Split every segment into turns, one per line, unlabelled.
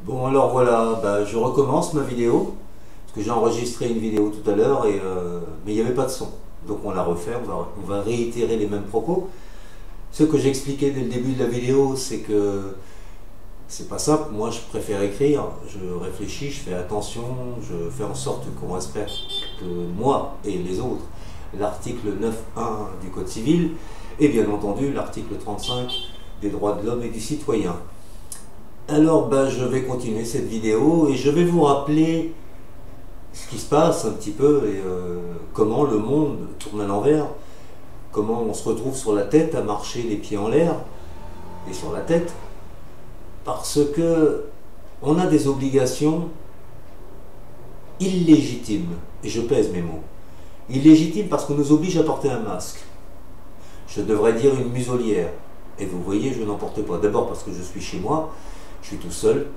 Bon alors voilà, je recommence ma vidéo, parce que j'ai enregistré une vidéo tout à l'heure, mais il n'y avait pas de son. Donc on la refait, on va réitérer les mêmes propos. Ce que j'expliquais dès le début de la vidéo, c'est que c'est pas simple, moi je préfère écrire, je réfléchis, je fais attention, je fais en sorte qu'on respecte, moi et les autres, l'article 9.1 du Code civil, et bien entendu l'article 35 des droits de l'homme et du citoyen. Alors je vais continuer cette vidéo et je vais vous rappeler ce qui se passe un petit peu et comment le monde tourne à l'envers, comment on se retrouve sur la tête à marcher les pieds en l'air et sur la tête, parce que on a des obligations illégitimes, et je pèse mes mots, illégitimes parce qu'on nous oblige à porter un masque. Je devrais dire une muselière, et vous voyez, je n'en porte pas. D'abord parce que je suis chez moi, je suis tout seul,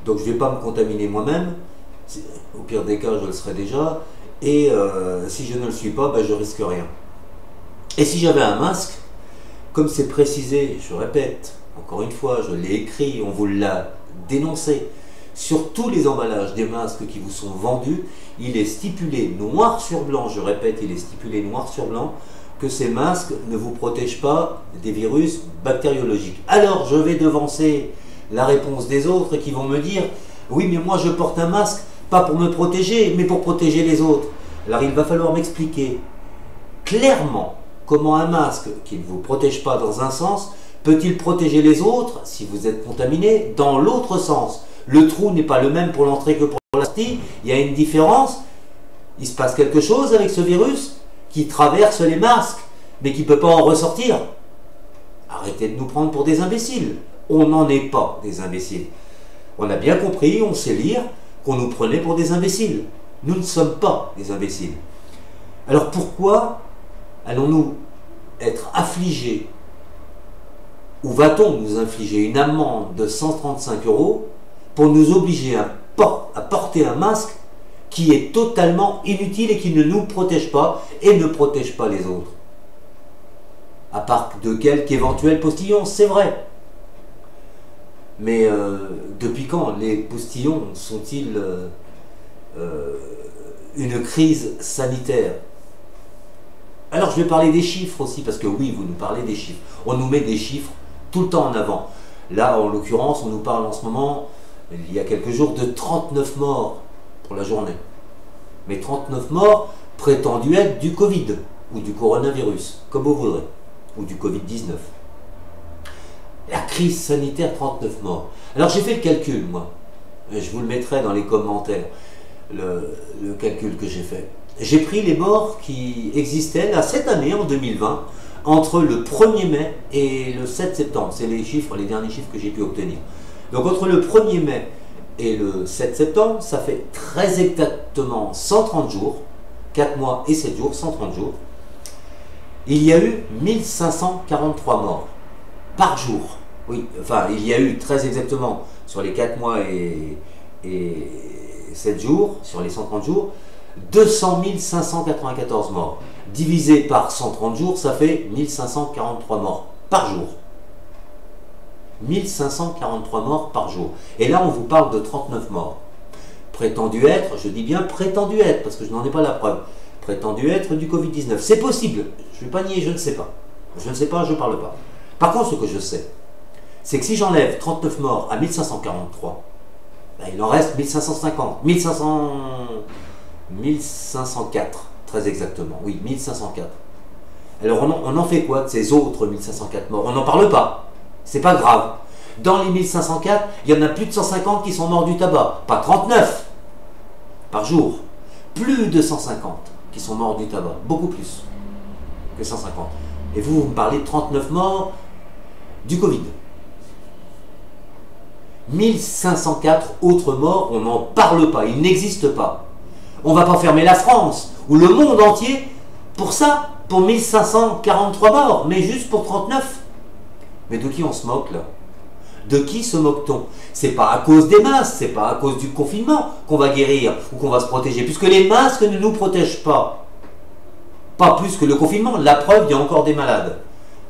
donc je ne vais pas me contaminer moi-même, au pire des cas je le serai déjà, et si je ne le suis pas, je risque rien. Et si j'avais un masque, comme c'est précisé, je répète, encore une fois, je l'ai écrit, on vous l'a dénoncé, sur tous les emballages des masques qui vous sont vendus, il est stipulé noir sur blanc, je répète, il est stipulé noir sur blanc, que ces masques ne vous protègent pas des virus bactériologiques. Alors je vais devancer la réponse des autres qui vont me dire « Oui, mais moi je porte un masque, pas pour me protéger, mais pour protéger les autres. » Alors il va falloir m'expliquer clairement comment un masque qui ne vous protège pas dans un sens peut-il protéger les autres, si vous êtes contaminé, dans l'autre sens. Le trou n'est pas le même pour l'entrée que pour la sortie, il y a une différence, il se passe quelque chose avec ce virus qui traverse les masques, mais qui ne peut pas en ressortir. Arrêtez de nous prendre pour des imbéciles. On n'en est pas des imbéciles. On a bien compris, on sait lire, qu'on nous prenait pour des imbéciles. Nous ne sommes pas des imbéciles. Alors pourquoi allons-nous être affligés, ou va-t-on nous infliger une amende de 135 € pour nous obliger à porter un masque qui est totalement inutile et qui ne nous protège pas et ne protège pas les autres? À part de quelques éventuels postillons, c'est vrai. Mais depuis quand les postillons sont-ils une crise sanitaire? Alors je vais parler des chiffres aussi, parce que oui, vous nous parlez des chiffres. On nous met des chiffres tout le temps en avant. Là, en l'occurrence, on nous parle en ce moment, il y a quelques jours, de 39 morts pour la journée. Mais 39 morts prétendus être du Covid, ou du coronavirus, comme vous voudrez, ou du Covid-19. La crise sanitaire, 39 morts. Alors j'ai fait le calcul, moi. Je vous le mettrai dans les commentaires, le calcul que j'ai fait. J'ai pris les morts qui existaient là, cette année, en 2020, entre le 1er mai et le 7 septembre. C'est les chiffres, les derniers chiffres que j'ai pu obtenir. Donc entre le 1er mai et le 7 septembre, ça fait très exactement 130 jours, 4 mois et 7 jours, 130 jours. Il y a eu 1543 morts par jour. Oui, enfin, il y a eu très exactement sur les 4 mois et 7 jours, sur les 130 jours, 200 594 morts. Divisé par 130 jours, ça fait 1543 morts par jour. 1543 morts par jour. Et là, on vous parle de 39 morts. Prétendu être, je dis bien prétendu être, parce que je n'en ai pas la preuve, prétendu être du Covid-19. C'est possible, je ne vais pas nier, je ne sais pas. Je ne sais pas, je ne parle pas. Par contre, ce que je sais, c'est que si j'enlève 39 morts à 1543, il en reste 1550, 1504, très exactement, oui, 1504. Alors on en fait quoi de ces autres 1504 morts? On n'en parle pas, c'est pas grave. Dans les 1504, il y en a plus de 150 qui sont morts du tabac, pas 39 par jour, plus de 150 qui sont morts du tabac, beaucoup plus que 150. Et vous me parlez de 39 morts du Covid. 1504 autres morts, on n'en parle pas, ils n'existent pas. On ne va pas fermer la France ou le monde entier pour ça, pour 1543 morts, mais juste pour 39. Mais de qui on se moque là? De qui se moque-t-on? C'est pas à cause des masques, c'est pas à cause du confinement qu'on va guérir ou qu'on va se protéger, puisque les masques ne nous protègent pas. Pas plus que le confinement, la preuve, il y a encore des malades.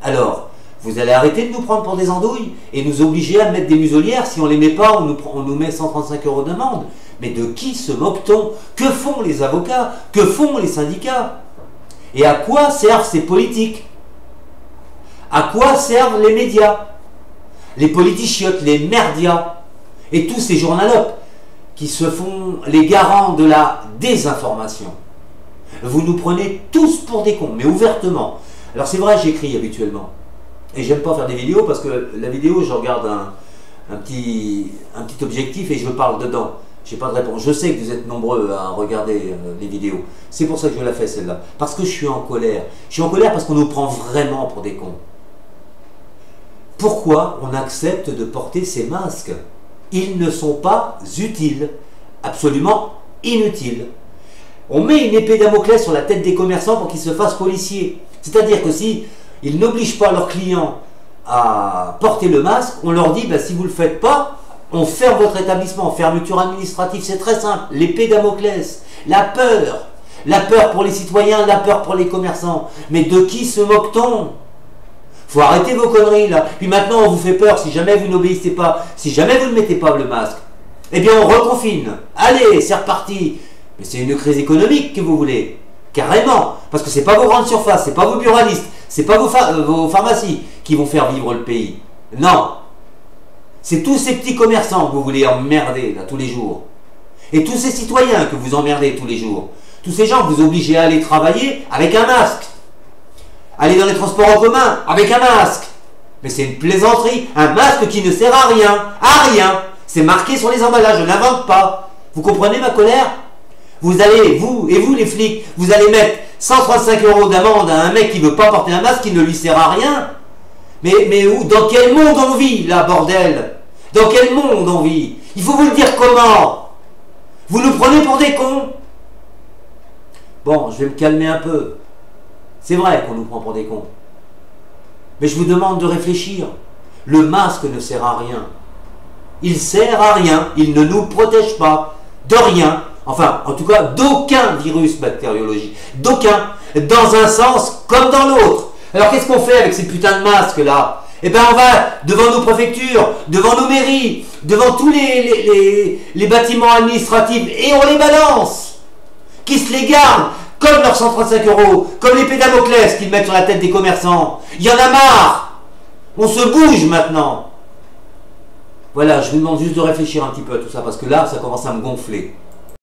Alors, Vous allez arrêter de nous prendre pour des andouilles et nous obliger à mettre des muselières. Si on ne les met pas, on nous met 135 € d'amende. Mais de qui se moque-t-on? Que font les avocats? Que font les syndicats? Et à quoi servent ces politiques? À quoi servent les médias? Les politichiotes, les merdias et tous ces journalopes qui se font les garants de la désinformation. Vous nous prenez tous pour des cons, mais ouvertement. Alors c'est vrai, j'écris habituellement. Et j'aime pas faire des vidéos parce que la vidéo, je regarde un petit objectif et je parle dedans. J'ai pas de réponse. Je sais que vous êtes nombreux à regarder les vidéos. C'est pour ça que je la fais celle-là. Parce que je suis en colère. Je suis en colère parce qu'on nous prend vraiment pour des cons. Pourquoi on accepte de porter ces masques? Ils ne sont pas utiles. Absolument inutiles. On met une épée Damoclès sur la tête des commerçants pour qu'ils se fassent policiers. C'est-à-dire que si ils n'obligent pas leurs clients à porter le masque, on leur dit, si vous ne le faites pas, on ferme votre établissement. Fermeture administrative, c'est très simple. L'épée Damoclès, la peur. La peur pour les citoyens, la peur pour les commerçants. Mais de qui se moque-t-on? Faut arrêter vos conneries là. Puis maintenant on vous fait peur si jamais vous n'obéissez pas, si jamais vous ne mettez pas le masque. Eh bien on reconfine. Allez, c'est reparti. Mais c'est une crise économique que vous voulez. Carrément. Parce que c'est pas vos grandes surfaces, c'est pas vos buralistes, c'est pas vos pharmacies qui vont faire vivre le pays. Non. C'est tous ces petits commerçants que vous voulez emmerder là tous les jours. Et tous ces citoyens que vous emmerdez tous les jours. Tous ces gens que vous obligez à aller travailler avec un masque. Aller dans les transports en commun avec un masque. Mais c'est une plaisanterie. Un masque qui ne sert à rien. À rien. C'est marqué sur les emballages. Je n'invente pas. Vous comprenez ma colère? Vous allez, vous les flics, vous allez mettre 135 € d'amende à un mec qui ne veut pas porter un masque qui ne lui sert à rien. Mais où? Dans quel monde on vit là, bordel? Dans quel monde on vit? Il faut vous le dire comment? Vous nous prenez pour des cons? Bon, je vais me calmer un peu. C'est vrai qu'on nous prend pour des cons. Mais je vous demande de réfléchir. Le masque ne sert à rien. Il sert à rien. Il ne nous protège pas. De rien. Enfin, en tout cas, d'aucun virus bactériologique. D'aucun. Dans un sens comme dans l'autre. Alors qu'est-ce qu'on fait avec ces putains de masques là? Eh bien on va devant nos préfectures, devant nos mairies, devant tous les bâtiments administratifs et on les balance. Qui se les gardent? Comme leurs 135 €, comme l'épée Damoclès qu'ils mettent sur la tête des commerçants. Il y en a marre. On se bouge maintenant. Voilà, je vous demande juste de réfléchir un petit peu à tout ça, parce que là, ça commence à me gonfler.